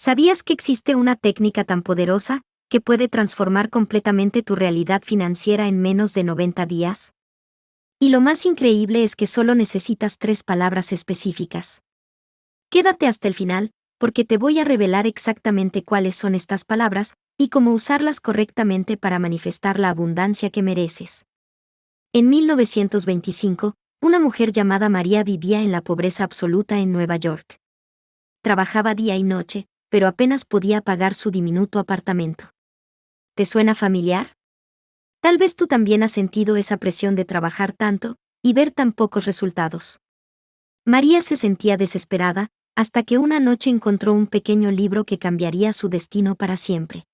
¿Sabías que existe una técnica tan poderosa que puede transformar completamente tu realidad financiera en menos de 90 días? Y lo más increíble es que solo necesitas 3 palabras específicas. Quédate hasta el final, porque te voy a revelar exactamente cuáles son estas palabras y cómo usarlas correctamente para manifestar la abundancia que mereces. En 1925, una mujer llamada María vivía en la pobreza absoluta en Nueva York. Trabajaba día y noche, pero apenas podía pagar su diminuto apartamento. ¿Te suena familiar? Tal vez tú también has sentido esa presión de trabajar tanto y ver tan pocos resultados. María se sentía desesperada, hasta que una noche encontró un pequeño libro que cambiaría su destino para siempre.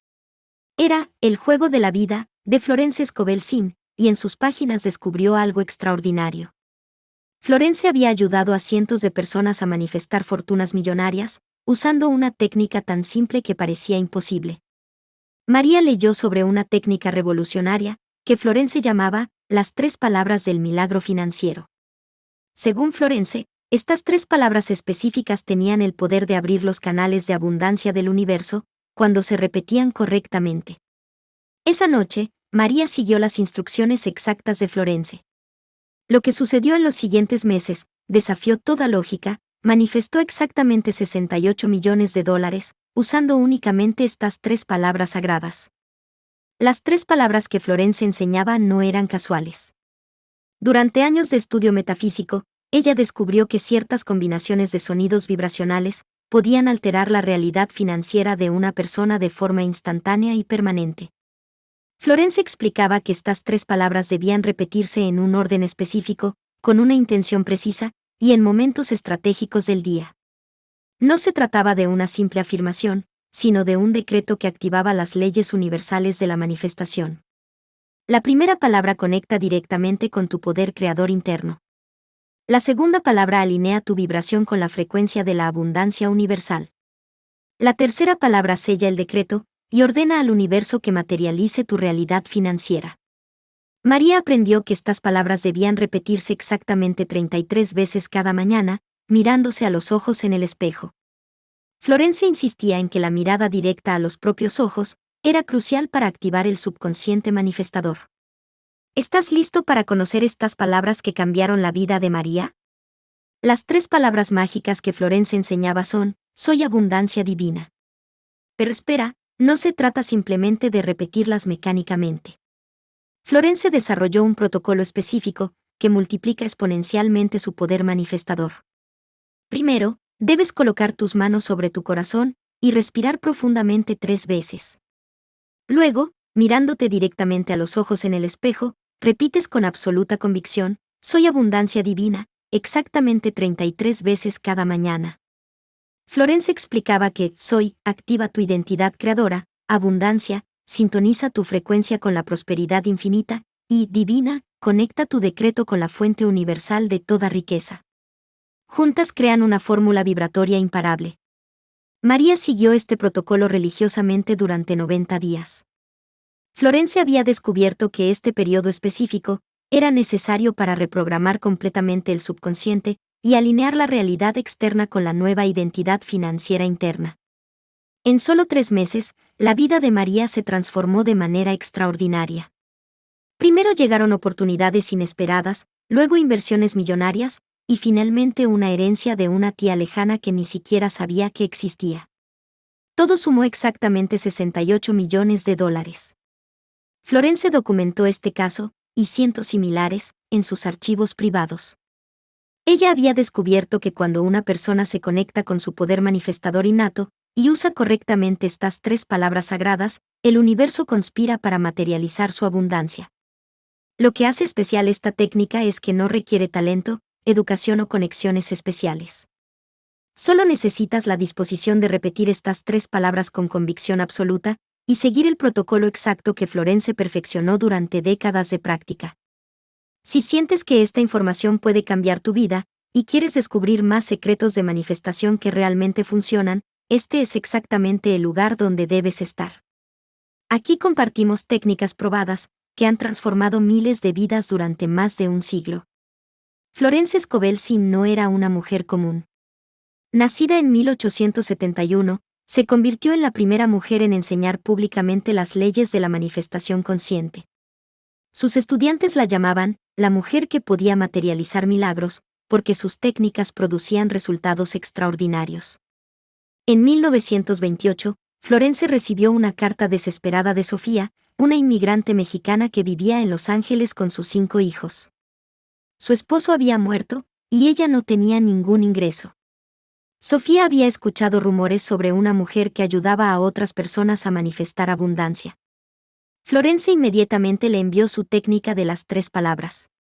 Era El juego de la vida, de Florence Scovel Shinn, y en sus páginas descubrió algo extraordinario. Florence había ayudado a cientos de personas a manifestar fortunas millonarias, usando una técnica tan simple que parecía imposible. María leyó sobre una técnica revolucionaria, que Florence llamaba las 3 palabras del milagro financiero. Según Florence, estas 3 palabras específicas tenían el poder de abrir los canales de abundancia del universo, cuando se repetían correctamente. Esa noche, María siguió las instrucciones exactas de Florence. Lo que sucedió en los siguientes meses desafió toda lógica, manifestó exactamente $68 millones, usando únicamente estas 3 palabras sagradas. Las 3 palabras que Florence enseñaba no eran casuales. Durante años de estudio metafísico, ella descubrió que ciertas combinaciones de sonidos vibracionales podían alterar la realidad financiera de una persona de forma instantánea y permanente. Florence explicaba que estas 3 palabras debían repetirse en un orden específico, con una intención precisa, y en momentos estratégicos del día. No se trataba de una simple afirmación, sino de un decreto que activaba las leyes universales de la manifestación. La primera palabra conecta directamente con tu poder creador interno. La segunda palabra alinea tu vibración con la frecuencia de la abundancia universal. La tercera palabra sella el decreto y ordena al universo que materialice tu realidad financiera. María aprendió que estas palabras debían repetirse exactamente 33 veces cada mañana, mirándose a los ojos en el espejo. Florence insistía en que la mirada directa a los propios ojos era crucial para activar el subconsciente manifestador. ¿Estás listo para conocer estas palabras que cambiaron la vida de María? Las 3 palabras mágicas que Florence enseñaba son: soy abundancia divina. Pero espera, no se trata simplemente de repetirlas mecánicamente. Florence desarrolló un protocolo específico que multiplica exponencialmente su poder manifestador. Primero, debes colocar tus manos sobre tu corazón y respirar profundamente 3 veces. Luego, mirándote directamente a los ojos en el espejo, repites con absoluta convicción: soy abundancia divina, exactamente 33 veces cada mañana. Florence explicaba que soy activa tu identidad creadora, abundancia, sintoniza tu frecuencia con la prosperidad infinita, y divina, conecta tu decreto con la fuente universal de toda riqueza. Juntas crean una fórmula vibratoria imparable. María siguió este protocolo religiosamente durante 90 días. Florence había descubierto que este periodo específico era necesario para reprogramar completamente el subconsciente y alinear la realidad externa con la nueva identidad financiera interna. En solo 3 meses, la vida de María se transformó de manera extraordinaria. Primero llegaron oportunidades inesperadas, luego inversiones millonarias, y finalmente una herencia de una tía lejana que ni siquiera sabía que existía. Todo sumó exactamente $68 millones. Florence documentó este caso, y cientos similares, en sus archivos privados. Ella había descubierto que cuando una persona se conecta con su poder manifestador innato, y usa correctamente estas 3 palabras sagradas, el universo conspira para materializar su abundancia. Lo que hace especial esta técnica es que no requiere talento, educación o conexiones especiales. Solo necesitas la disposición de repetir estas 3 palabras con convicción absoluta, y seguir el protocolo exacto que Florence perfeccionó durante décadas de práctica. Si sientes que esta información puede cambiar tu vida, y quieres descubrir más secretos de manifestación que realmente funcionan, este es exactamente el lugar donde debes estar. Aquí compartimos técnicas probadas, que han transformado miles de vidas durante más de un siglo. Florence Scovel Shinn no era una mujer común. Nacida en 1871, Se convirtió en la primera mujer en enseñar públicamente las leyes de la manifestación consciente. Sus estudiantes la llamaban la mujer que podía materializar milagros, porque sus técnicas producían resultados extraordinarios. En 1928, Florence recibió una carta desesperada de Sofía, una inmigrante mexicana que vivía en Los Ángeles con sus 5 hijos. Su esposo había muerto, y ella no tenía ningún ingreso. Sofía había escuchado rumores sobre una mujer que ayudaba a otras personas a manifestar abundancia. Florence inmediatamente le envió su técnica de las 3 palabras.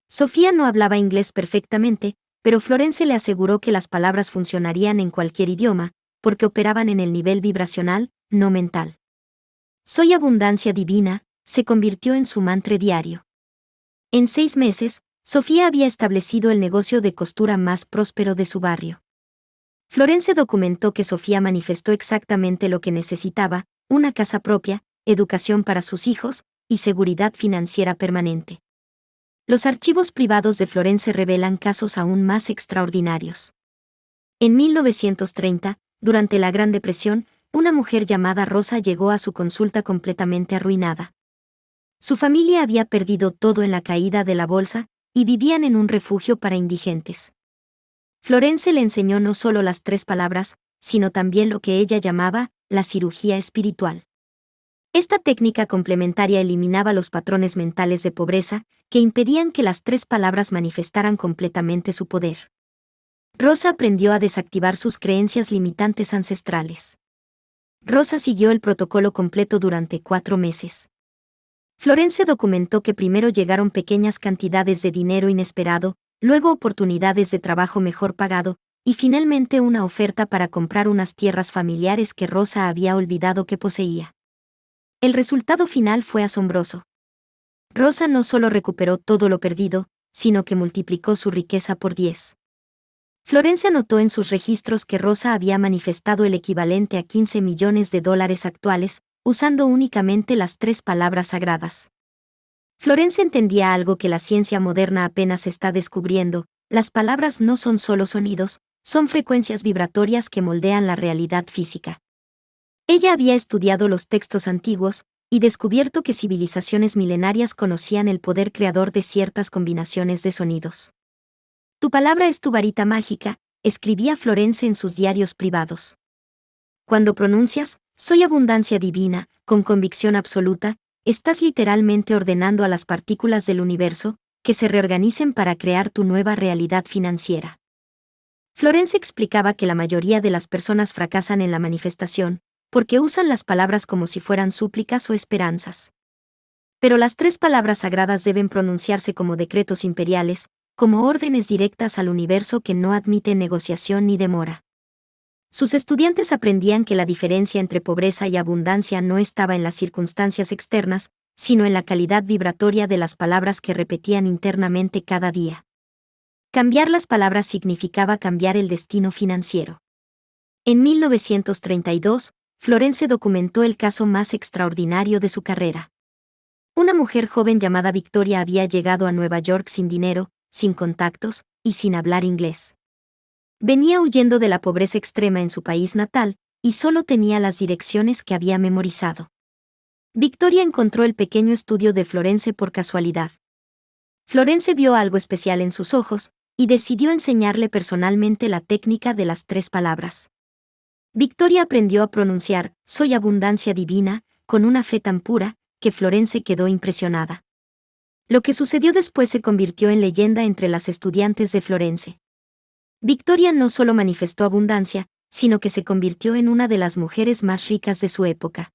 Sofía no hablaba inglés perfectamente, pero Florence le aseguró que las palabras funcionarían en cualquier idioma, porque operaban en el nivel vibracional, no mental. Soy abundancia divina, se convirtió en su mantra diario. En 6 meses, Sofía había establecido el negocio de costura más próspero de su barrio. Florence documentó que Sofía manifestó exactamente lo que necesitaba: una casa propia, educación para sus hijos, y seguridad financiera permanente. Los archivos privados de Florence revelan casos aún más extraordinarios. En 1930, durante la Gran Depresión, una mujer llamada Rosa llegó a su consulta completamente arruinada. Su familia había perdido todo en la caída de la bolsa, y vivían en un refugio para indigentes. Florence le enseñó no solo las 3 palabras, sino también lo que ella llamaba la cirugía espiritual. Esta técnica complementaria eliminaba los patrones mentales de pobreza que impedían que las 3 palabras manifestaran completamente su poder. Rosa aprendió a desactivar sus creencias limitantes ancestrales. Rosa siguió el protocolo completo durante 4 meses. Florence documentó que primero llegaron pequeñas cantidades de dinero inesperado, luego oportunidades de trabajo mejor pagado, y finalmente una oferta para comprar unas tierras familiares que Rosa había olvidado que poseía. El resultado final fue asombroso. Rosa no solo recuperó todo lo perdido, sino que multiplicó su riqueza por 10. Florence anotó en sus registros que Rosa había manifestado el equivalente a $15 millones actuales, usando únicamente las 3 palabras sagradas. Florence entendía algo que la ciencia moderna apenas está descubriendo: las palabras no son solo sonidos, son frecuencias vibratorias que moldean la realidad física. Ella había estudiado los textos antiguos y descubierto que civilizaciones milenarias conocían el poder creador de ciertas combinaciones de sonidos. Tu palabra es tu varita mágica, escribía Florence en sus diarios privados. Cuando pronuncias soy abundancia divina, con convicción absoluta, estás literalmente ordenando a las partículas del universo que se reorganicen para crear tu nueva realidad financiera. Florence explicaba que la mayoría de las personas fracasan en la manifestación porque usan las palabras como si fueran súplicas o esperanzas. Pero las 3 palabras sagradas deben pronunciarse como decretos imperiales, como órdenes directas al universo que no admiten negociación ni demora. Sus estudiantes aprendían que la diferencia entre pobreza y abundancia no estaba en las circunstancias externas, sino en la calidad vibratoria de las palabras que repetían internamente cada día. Cambiar las palabras significaba cambiar el destino financiero. En 1932, Florence documentó el caso más extraordinario de su carrera. Una mujer joven llamada Victoria había llegado a Nueva York sin dinero, sin contactos y sin hablar inglés. Venía huyendo de la pobreza extrema en su país natal, y solo tenía las direcciones que había memorizado. Victoria encontró el pequeño estudio de Florence por casualidad. Florence vio algo especial en sus ojos, y decidió enseñarle personalmente la técnica de las 3 palabras. Victoria aprendió a pronunciar soy abundancia divina, con una fe tan pura, que Florence quedó impresionada. Lo que sucedió después se convirtió en leyenda entre las estudiantes de Florence. Victoria no solo manifestó abundancia, sino que se convirtió en una de las mujeres más ricas de su época.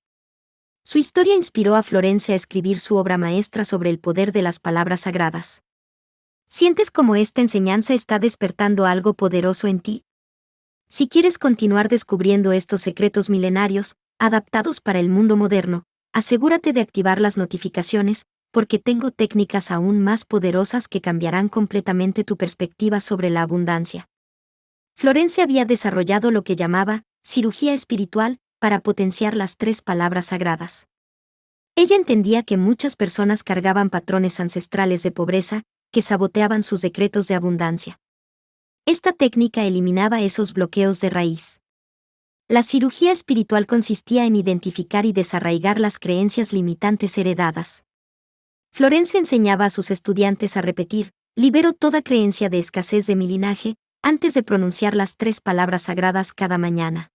Su historia inspiró a Florence a escribir su obra maestra sobre el poder de las palabras sagradas. ¿Sientes cómo esta enseñanza está despertando algo poderoso en ti? Si quieres continuar descubriendo estos secretos milenarios, adaptados para el mundo moderno, asegúrate de activar las notificaciones, porque tengo técnicas aún más poderosas que cambiarán completamente tu perspectiva sobre la abundancia. Florence había desarrollado lo que llamaba cirugía espiritual para potenciar las 3 palabras sagradas. Ella entendía que muchas personas cargaban patrones ancestrales de pobreza que saboteaban sus decretos de abundancia. Esta técnica eliminaba esos bloqueos de raíz. La cirugía espiritual consistía en identificar y desarraigar las creencias limitantes heredadas. Florence enseñaba a sus estudiantes a repetir: libero toda creencia de escasez de mi linaje, antes de pronunciar las 3 palabras sagradas cada mañana.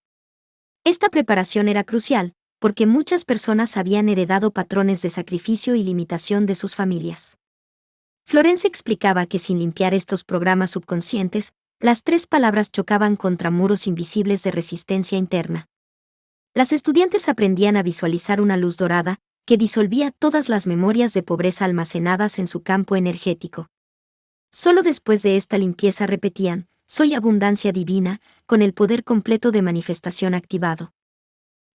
Esta preparación era crucial, porque muchas personas habían heredado patrones de sacrificio y limitación de sus familias. Florence explicaba que sin limpiar estos programas subconscientes, las 3 palabras chocaban contra muros invisibles de resistencia interna. Las estudiantes aprendían a visualizar una luz dorada, que disolvía todas las memorias de pobreza almacenadas en su campo energético. Solo después de esta limpieza repetían: soy abundancia divina, con el poder completo de manifestación activado.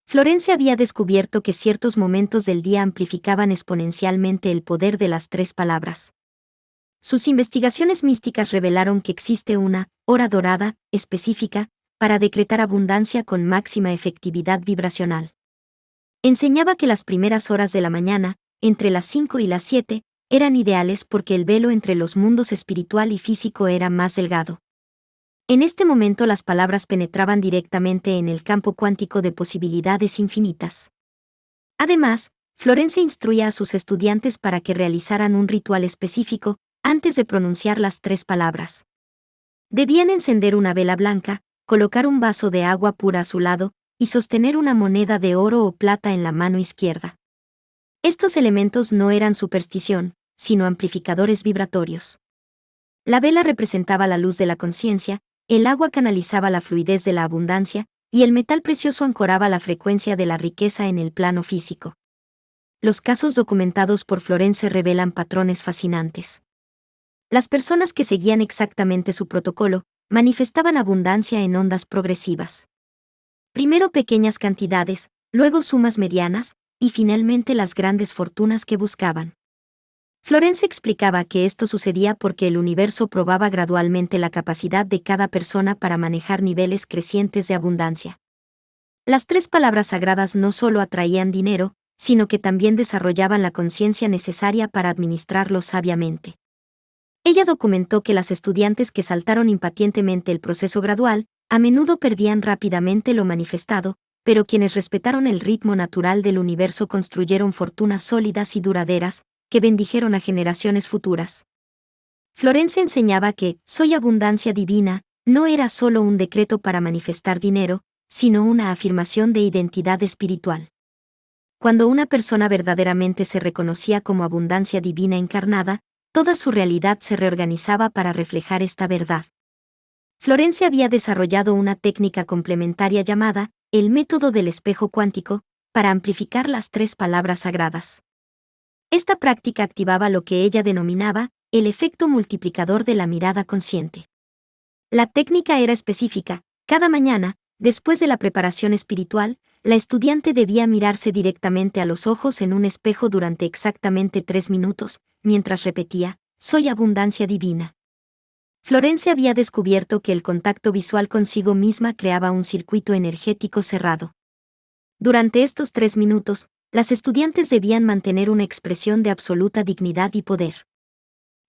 Florence había descubierto que ciertos momentos del día amplificaban exponencialmente el poder de las 3 palabras. Sus investigaciones místicas revelaron que existe una hora dorada específica para decretar abundancia con máxima efectividad vibracional. Enseñaba que las primeras horas de la mañana, entre las 5 y las 7, eran ideales porque el velo entre los mundos espiritual y físico era más delgado. En este momento las palabras penetraban directamente en el campo cuántico de posibilidades infinitas. Además, Florence instruía a sus estudiantes para que realizaran un ritual específico antes de pronunciar las 3 palabras. Debían encender una vela blanca, colocar un vaso de agua pura a su lado, y sostener una moneda de oro o plata en la mano izquierda. Estos elementos no eran superstición, sino amplificadores vibratorios. La vela representaba la luz de la conciencia, el agua canalizaba la fluidez de la abundancia, y el metal precioso ancoraba la frecuencia de la riqueza en el plano físico. Los casos documentados por Florence revelan patrones fascinantes. Las personas que seguían exactamente su protocolo manifestaban abundancia en ondas progresivas. Primero pequeñas cantidades, luego sumas medianas, y finalmente las grandes fortunas que buscaban. Florence explicaba que esto sucedía porque el universo probaba gradualmente la capacidad de cada persona para manejar niveles crecientes de abundancia. Las 3 palabras sagradas no solo atraían dinero, sino que también desarrollaban la conciencia necesaria para administrarlo sabiamente. Ella documentó que las estudiantes que saltaron impacientemente el proceso gradual, a menudo perdían rápidamente lo manifestado, pero quienes respetaron el ritmo natural del universo construyeron fortunas sólidas y duraderas, que bendijeron a generaciones futuras. Florence enseñaba que soy abundancia divina no era solo un decreto para manifestar dinero, sino una afirmación de identidad espiritual. Cuando una persona verdaderamente se reconocía como abundancia divina encarnada, toda su realidad se reorganizaba para reflejar esta verdad. Florence había desarrollado una técnica complementaria llamada el método del espejo cuántico para amplificar las 3 palabras sagradas. Esta práctica activaba lo que ella denominaba el efecto multiplicador de la mirada consciente. La técnica era específica: cada mañana, después de la preparación espiritual, la estudiante debía mirarse directamente a los ojos en un espejo durante exactamente 3 minutos, mientras repetía: soy abundancia divina. Florence había descubierto que el contacto visual consigo misma creaba un circuito energético cerrado. Durante estos 3 minutos, las estudiantes debían mantener una expresión de absoluta dignidad y poder.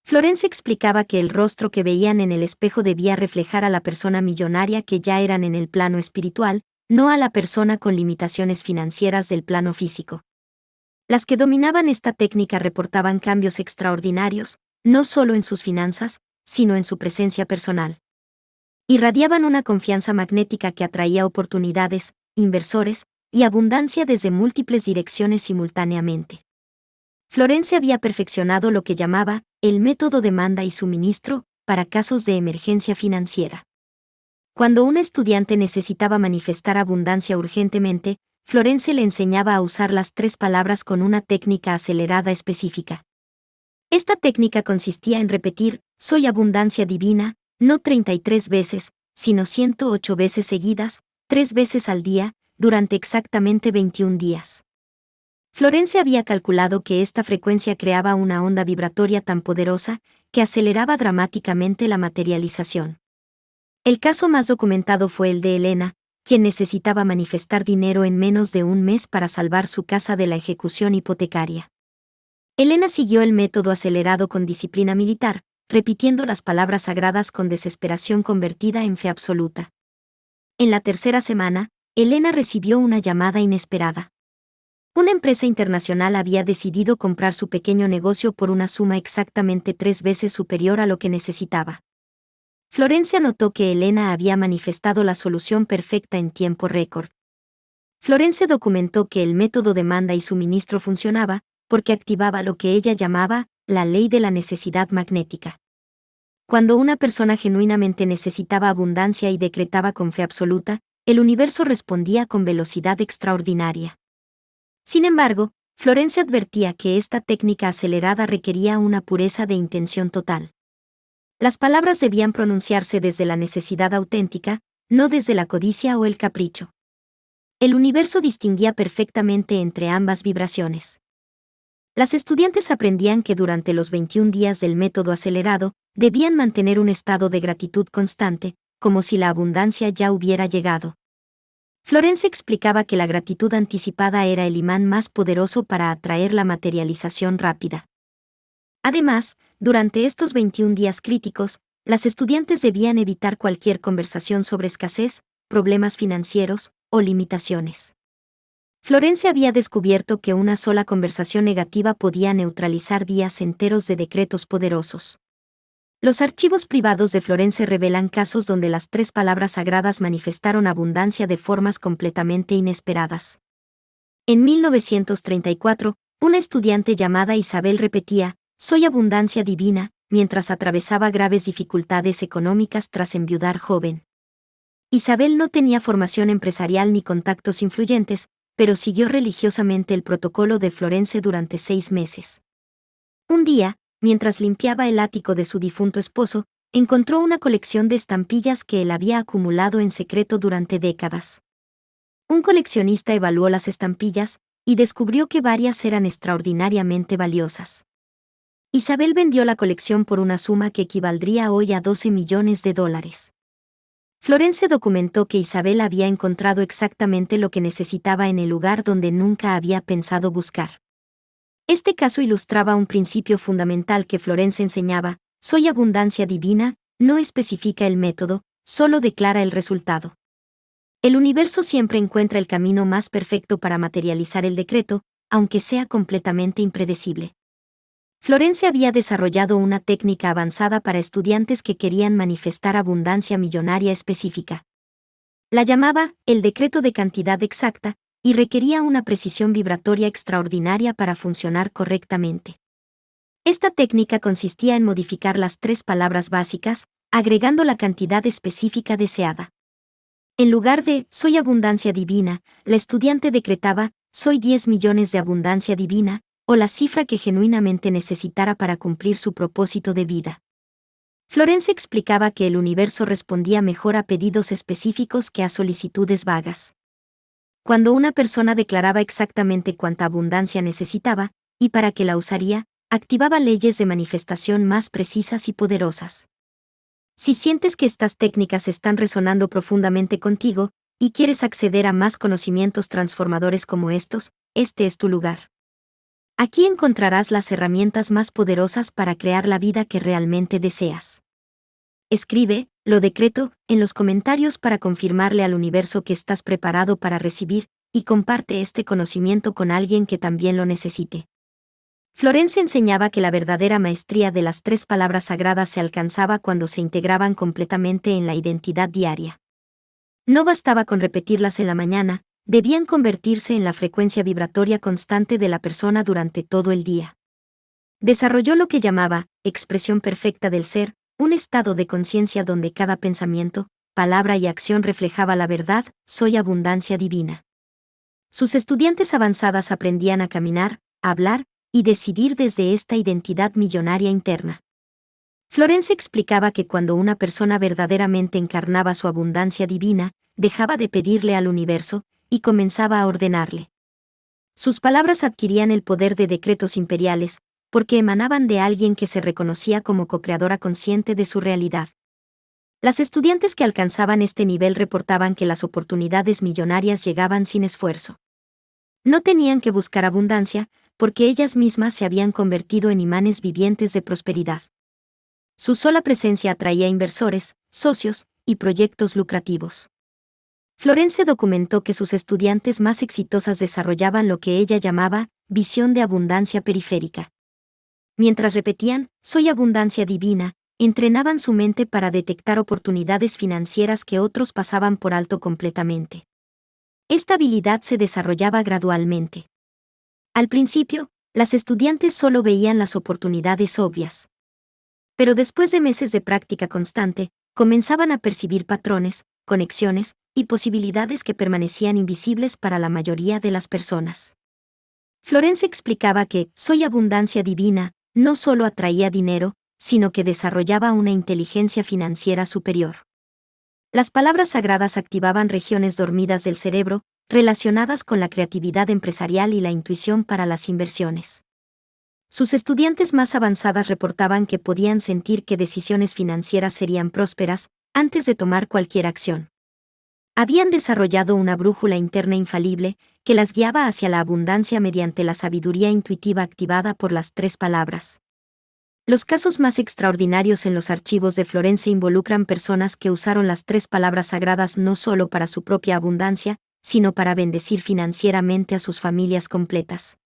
Florence explicaba que el rostro que veían en el espejo debía reflejar a la persona millonaria que ya eran en el plano espiritual, no a la persona con limitaciones financieras del plano físico. Las que dominaban esta técnica reportaban cambios extraordinarios, no solo en sus finanzas, sino en su presencia personal. Irradiaban una confianza magnética que atraía oportunidades, inversores, y abundancia desde múltiples direcciones simultáneamente. Florence había perfeccionado lo que llamaba el método demanda y suministro para casos de emergencia financiera. Cuando un estudiante necesitaba manifestar abundancia urgentemente, Florence le enseñaba a usar las 3 palabras con una técnica acelerada específica. Esta técnica consistía en repetir: soy abundancia divina, no 33 veces, sino 108 veces seguidas, 3 veces al día, durante exactamente 21 días. Florence había calculado que esta frecuencia creaba una onda vibratoria tan poderosa que aceleraba dramáticamente la materialización. El caso más documentado fue el de Elena, quien necesitaba manifestar dinero en menos de un mes para salvar su casa de la ejecución hipotecaria. Elena siguió el método acelerado con disciplina militar, repitiendo las palabras sagradas con desesperación convertida en fe absoluta. En la tercera semana, Elena recibió una llamada inesperada. Una empresa internacional había decidido comprar su pequeño negocio por una suma exactamente 3 veces superior a lo que necesitaba. Florencia notó que Elena había manifestado la solución perfecta en tiempo récord. Florencia documentó que el método demanda y suministro funcionaba, porque activaba lo que ella llamaba la ley de la necesidad magnética. Cuando una persona genuinamente necesitaba abundancia y decretaba con fe absoluta, el universo respondía con velocidad extraordinaria. Sin embargo, Florencia advertía que esta técnica acelerada requería una pureza de intención total. Las palabras debían pronunciarse desde la necesidad auténtica, no desde la codicia o el capricho. El universo distinguía perfectamente entre ambas vibraciones. Las estudiantes aprendían que durante los 21 días del método acelerado, debían mantener un estado de gratitud constante, como si la abundancia ya hubiera llegado. Florencia explicaba que la gratitud anticipada era el imán más poderoso para atraer la materialización rápida. Además, durante estos 21 días críticos, las estudiantes debían evitar cualquier conversación sobre escasez, problemas financieros o limitaciones. Florencia había descubierto que una sola conversación negativa podía neutralizar días enteros de decretos poderosos. Los archivos privados de Florencia revelan casos donde las 3 palabras sagradas manifestaron abundancia de formas completamente inesperadas. En 1934, una estudiante llamada Isabel repetía, «Soy abundancia divina», mientras atravesaba graves dificultades económicas tras enviudar joven. Isabel no tenía formación empresarial ni contactos influyentes, pero siguió religiosamente el protocolo de Florencia durante 6 meses. Un día, mientras limpiaba el ático de su difunto esposo, encontró una colección de estampillas que él había acumulado en secreto durante décadas. Un coleccionista evaluó las estampillas y descubrió que varias eran extraordinariamente valiosas. Isabel vendió la colección por una suma que equivaldría hoy a $12 millones. Florencia documentó que Isabel había encontrado exactamente lo que necesitaba en el lugar donde nunca había pensado buscar. Este caso ilustraba un principio fundamental que Florencia enseñaba: «Soy abundancia divina», no especifica el método, solo declara el resultado. El universo siempre encuentra el camino más perfecto para materializar el decreto, aunque sea completamente impredecible. Florencia había desarrollado una técnica avanzada para estudiantes que querían manifestar abundancia millonaria específica. La llamaba el decreto de cantidad exacta, y requería una precisión vibratoria extraordinaria para funcionar correctamente. Esta técnica consistía en modificar las 3 palabras básicas, agregando la cantidad específica deseada. En lugar de «soy abundancia divina», la estudiante decretaba «soy 10 millones de abundancia divina», o la cifra que genuinamente necesitara para cumplir su propósito de vida. Florencia explicaba que el universo respondía mejor a pedidos específicos que a solicitudes vagas. Cuando una persona declaraba exactamente cuánta abundancia necesitaba, y para qué la usaría, activaba leyes de manifestación más precisas y poderosas. Si sientes que estas técnicas están resonando profundamente contigo, y quieres acceder a más conocimientos transformadores como estos, este es tu lugar. Aquí encontrarás las herramientas más poderosas para crear la vida que realmente deseas. Escribe, lo decreto, en los comentarios para confirmarle al universo que estás preparado para recibir, y comparte este conocimiento con alguien que también lo necesite. Florencia enseñaba que la verdadera maestría de las 3 palabras sagradas se alcanzaba cuando se integraban completamente en la identidad diaria. No bastaba con repetirlas en la mañana, debían convertirse en la frecuencia vibratoria constante de la persona durante todo el día. Desarrolló lo que llamaba expresión perfecta del ser, un estado de conciencia donde cada pensamiento, palabra y acción reflejaba la verdad: «Soy abundancia divina». Sus estudiantes avanzadas aprendían a caminar, a hablar y decidir desde esta identidad millonaria interna. Florencia explicaba que cuando una persona verdaderamente encarnaba su abundancia divina, dejaba de pedirle al universo y comenzaba a ordenarle. Sus palabras adquirían el poder de decretos imperiales, porque emanaban de alguien que se reconocía como co-creadora consciente de su realidad. Las estudiantes que alcanzaban este nivel reportaban que las oportunidades millonarias llegaban sin esfuerzo. No tenían que buscar abundancia, porque ellas mismas se habían convertido en imanes vivientes de prosperidad. Su sola presencia atraía inversores, socios y proyectos lucrativos. Florence documentó que sus estudiantes más exitosas desarrollaban lo que ella llamaba visión de abundancia periférica. Mientras repetían, soy abundancia divina, entrenaban su mente para detectar oportunidades financieras que otros pasaban por alto completamente. Esta habilidad se desarrollaba gradualmente. Al principio, las estudiantes solo veían las oportunidades obvias. Pero después de meses de práctica constante, comenzaban a percibir patrones, conexiones y posibilidades que permanecían invisibles para la mayoría de las personas. Florence explicaba que soy abundancia divina no solo atraía dinero, sino que desarrollaba una inteligencia financiera superior. Las palabras sagradas activaban regiones dormidas del cerebro, relacionadas con la creatividad empresarial y la intuición para las inversiones. Sus estudiantes más avanzadas reportaban que podían sentir que decisiones financieras serían prósperas antes de tomar cualquier acción. Habían desarrollado una brújula interna infalible que las guiaba hacia la abundancia mediante la sabiduría intuitiva activada por las 3 palabras. Los casos más extraordinarios en los archivos de Florence involucran personas que usaron las 3 palabras sagradas no solo para su propia abundancia, sino para bendecir financieramente a sus familias completas.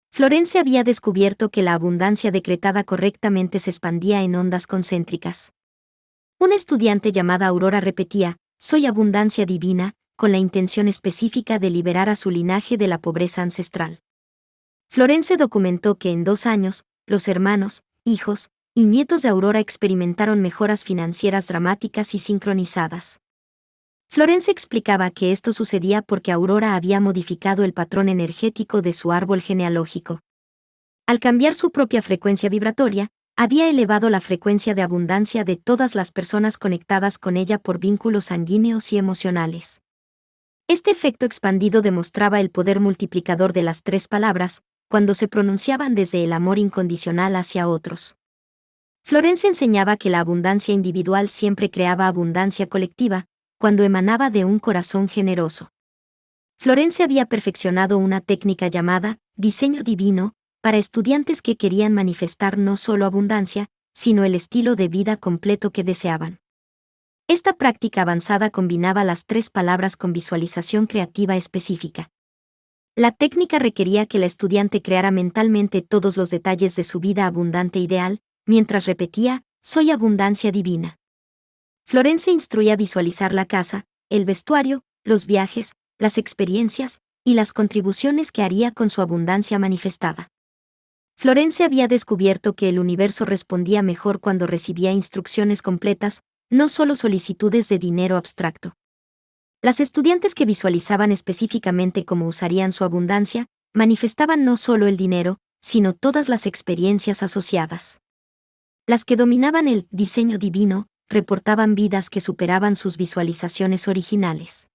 Florence había descubierto que la abundancia decretada correctamente se expandía en ondas concéntricas. Una estudiante llamada Aurora repetía, soy abundancia divina, con la intención específica de liberar a su linaje de la pobreza ancestral. Florence documentó que en 2 años, los hermanos, hijos y nietos de Aurora experimentaron mejoras financieras dramáticas y sincronizadas. Florence explicaba que esto sucedía porque Aurora había modificado el patrón energético de su árbol genealógico. Al cambiar su propia frecuencia vibratoria, había elevado la frecuencia de abundancia de todas las personas conectadas con ella por vínculos sanguíneos y emocionales. Este efecto expandido demostraba el poder multiplicador de las 3 palabras, cuando se pronunciaban desde el amor incondicional hacia otros. Florence enseñaba que la abundancia individual siempre creaba abundancia colectiva, cuando emanaba de un corazón generoso. Florence había perfeccionado una técnica llamada diseño divino, para estudiantes que querían manifestar no solo abundancia, sino el estilo de vida completo que deseaban. Esta práctica avanzada combinaba las 3 palabras con visualización creativa específica. La técnica requería que la estudiante creara mentalmente todos los detalles de su vida abundante ideal, mientras repetía, soy abundancia divina. Florence instruía a visualizar la casa, el vestuario, los viajes, las experiencias y las contribuciones que haría con su abundancia manifestada. Florence había descubierto que el universo respondía mejor cuando recibía instrucciones completas, no solo solicitudes de dinero abstracto. Las estudiantes que visualizaban específicamente cómo usarían su abundancia, manifestaban no solo el dinero, sino todas las experiencias asociadas. Las que dominaban el diseño divino, reportaban vidas que superaban sus visualizaciones originales.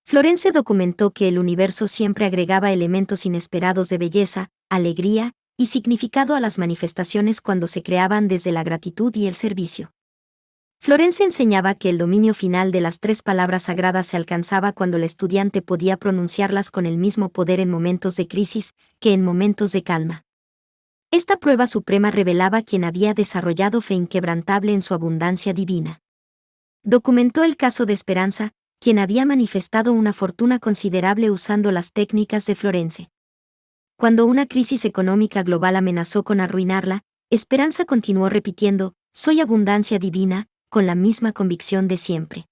Florence documentó que el universo siempre agregaba elementos inesperados de belleza, alegría y significado a las manifestaciones cuando se creaban desde la gratitud y el servicio. Florence enseñaba que el dominio final de las 3 palabras sagradas se alcanzaba cuando el estudiante podía pronunciarlas con el mismo poder en momentos de crisis que en momentos de calma. Esta prueba suprema revelaba quién había desarrollado fe inquebrantable en su abundancia divina. Documentó el caso de Esperanza, quien había manifestado una fortuna considerable usando las técnicas de Florence. Cuando una crisis económica global amenazó con arruinarla, Esperanza continuó repitiendo, soy abundancia divina, con la misma convicción de siempre.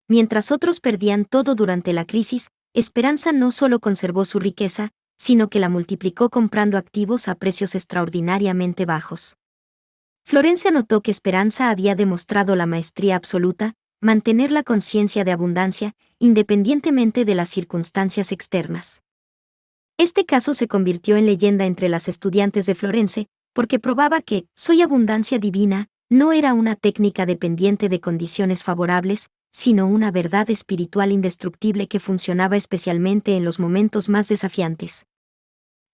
Mientras otros perdían todo durante la crisis, Esperanza no solo conservó su riqueza, sino que la multiplicó comprando activos a precios extraordinariamente bajos. Florence notó que Esperanza había demostrado la maestría absoluta, mantener la conciencia de abundancia, independientemente de las circunstancias externas. Este caso se convirtió en leyenda entre las estudiantes de Florence, porque probaba que soy abundancia divina no era una técnica dependiente de condiciones favorables, sino una verdad espiritual indestructible que funcionaba especialmente en los momentos más desafiantes.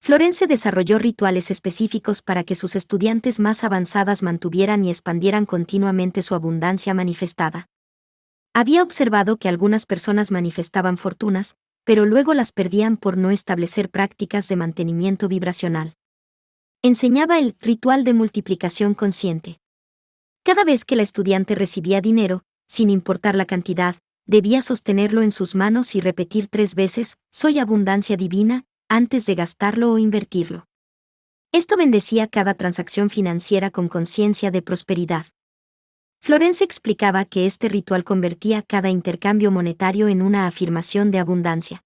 Florence desarrolló rituales específicos para que sus estudiantes más avanzadas mantuvieran y expandieran continuamente su abundancia manifestada. Había observado que algunas personas manifestaban fortunas, pero luego las perdían por no establecer prácticas de mantenimiento vibracional. Enseñaba el ritual de multiplicación consciente. Cada vez que la estudiante recibía dinero, sin importar la cantidad, debía sostenerlo en sus manos y repetir 3 veces, «Soy abundancia divina», antes de gastarlo o invertirlo. Esto bendecía cada transacción financiera con conciencia de prosperidad. Florence explicaba que este ritual convertía cada intercambio monetario en una afirmación de abundancia.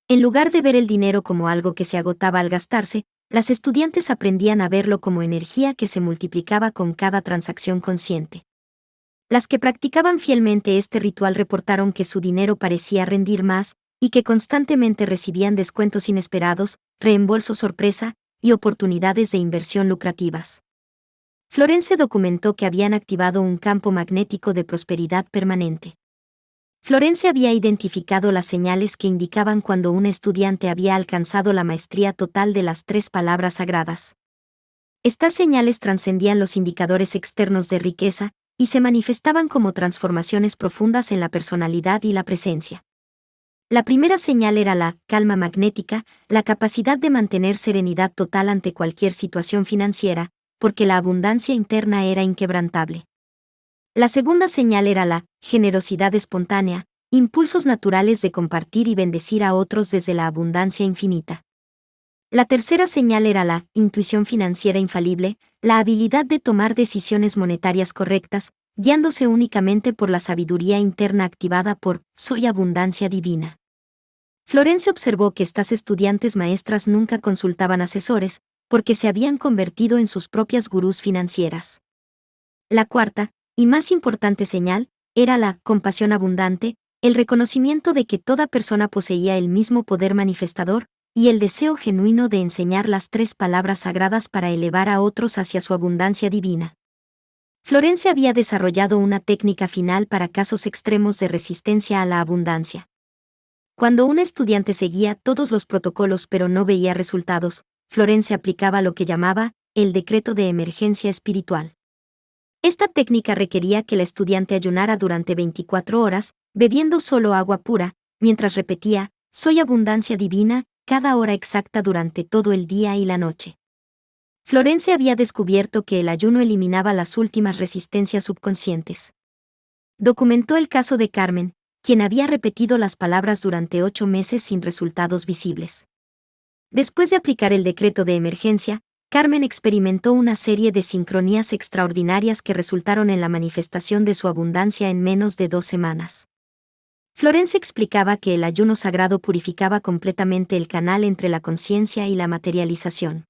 En lugar de ver el dinero como algo que se agotaba al gastarse, las estudiantes aprendían a verlo como energía que se multiplicaba con cada transacción consciente. Las que practicaban fielmente este ritual reportaron que su dinero parecía rendir más, y que constantemente recibían descuentos inesperados, reembolsos sorpresa, y oportunidades de inversión lucrativas. Florence documentó que habían activado un campo magnético de prosperidad permanente. Florence había identificado las señales que indicaban cuando un estudiante había alcanzado la maestría total de las 3 palabras sagradas. Estas señales trascendían los indicadores externos de riqueza, y se manifestaban como transformaciones profundas en la personalidad y la presencia. La primera señal era la calma magnética, la capacidad de mantener serenidad total ante cualquier situación financiera, porque la abundancia interna era inquebrantable. La segunda señal era la generosidad espontánea, impulsos naturales de compartir y bendecir a otros desde la abundancia infinita. La tercera señal era la intuición financiera infalible, la habilidad de tomar decisiones monetarias correctas, guiándose únicamente por la sabiduría interna activada por «Soy abundancia divina». Florence observó que estas estudiantes maestras nunca consultaban asesores, porque se habían convertido en sus propias gurús financieras. La cuarta, y más importante señal, era la compasión abundante, el reconocimiento de que toda persona poseía el mismo poder manifestador, y el deseo genuino de enseñar las 3 palabras sagradas para elevar a otros hacia su abundancia divina. Florence había desarrollado una técnica final para casos extremos de resistencia a la abundancia. Cuando un estudiante seguía todos los protocolos pero no veía resultados, Florence aplicaba lo que llamaba el decreto de emergencia espiritual. Esta técnica requería que la estudiante ayunara durante 24 horas, bebiendo solo agua pura, mientras repetía, «Soy abundancia divina», cada hora exacta durante todo el día y la noche. Florence había descubierto que el ayuno eliminaba las últimas resistencias subconscientes. Documentó el caso de Carmen, quien había repetido las palabras durante 8 meses sin resultados visibles. Después de aplicar el decreto de emergencia, Carmen experimentó una serie de sincronías extraordinarias que resultaron en la manifestación de su abundancia en menos de 2 semanas. Florence explicaba que el ayuno sagrado purificaba completamente el canal entre la conciencia y la materialización.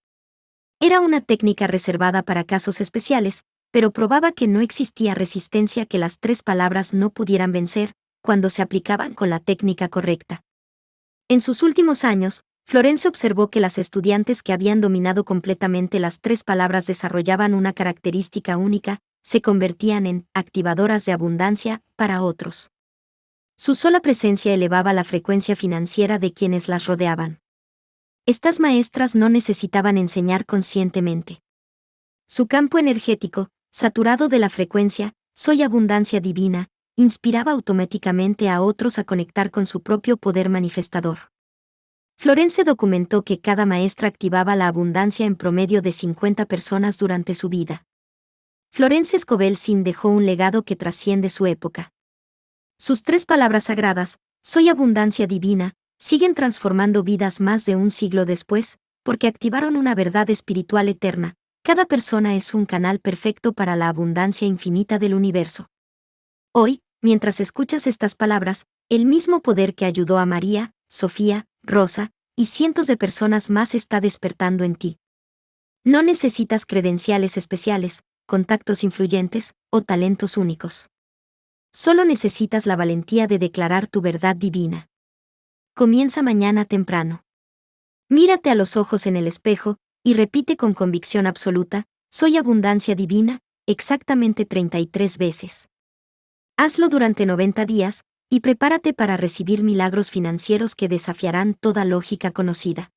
Era una técnica reservada para casos especiales, pero probaba que no existía resistencia que las 3 palabras no pudieran vencer, cuando se aplicaban con la técnica correcta. En sus últimos años, Florence observó que las estudiantes que habían dominado completamente las 3 palabras desarrollaban una característica única, se convertían en activadoras de abundancia para otros. Su sola presencia elevaba la frecuencia financiera de quienes las rodeaban. Estas maestras no necesitaban enseñar conscientemente. Su campo energético, saturado de la frecuencia «Soy abundancia divina», inspiraba automáticamente a otros a conectar con su propio poder manifestador. Florence documentó que cada maestra activaba la abundancia en promedio de 50 personas durante su vida. Florence Scovel Sin dejó un legado que trasciende su época. Sus 3 palabras sagradas, «Soy abundancia divina», siguen transformando vidas más de un siglo después, porque activaron una verdad espiritual eterna: cada persona es un canal perfecto para la abundancia infinita del universo. Hoy, mientras escuchas estas palabras, el mismo poder que ayudó a María, Sofía, Rosa, y cientos de personas más está despertando en ti. No necesitas credenciales especiales, contactos influyentes, o talentos únicos. Solo necesitas la valentía de declarar tu verdad divina. Comienza mañana temprano. Mírate a los ojos en el espejo, y repite con convicción absoluta, «Soy abundancia divina», exactamente 33 veces. Hazlo durante 90 días, y prepárate para recibir milagros financieros que desafiarán toda lógica conocida.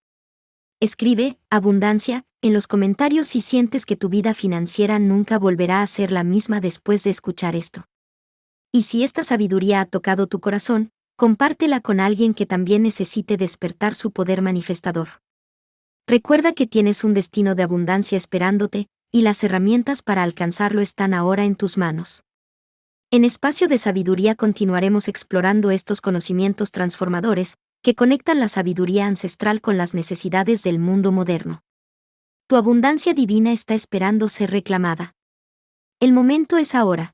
Escribe «abundancia» en los comentarios si sientes que tu vida financiera nunca volverá a ser la misma después de escuchar esto. Y si esta sabiduría ha tocado tu corazón, compártela con alguien que también necesite despertar su poder manifestador. Recuerda que tienes un destino de abundancia esperándote, y las herramientas para alcanzarlo están ahora en tus manos. En Espacio de Sabiduría continuaremos explorando estos conocimientos transformadores que conectan la sabiduría ancestral con las necesidades del mundo moderno. Tu abundancia divina está esperando ser reclamada. El momento es ahora.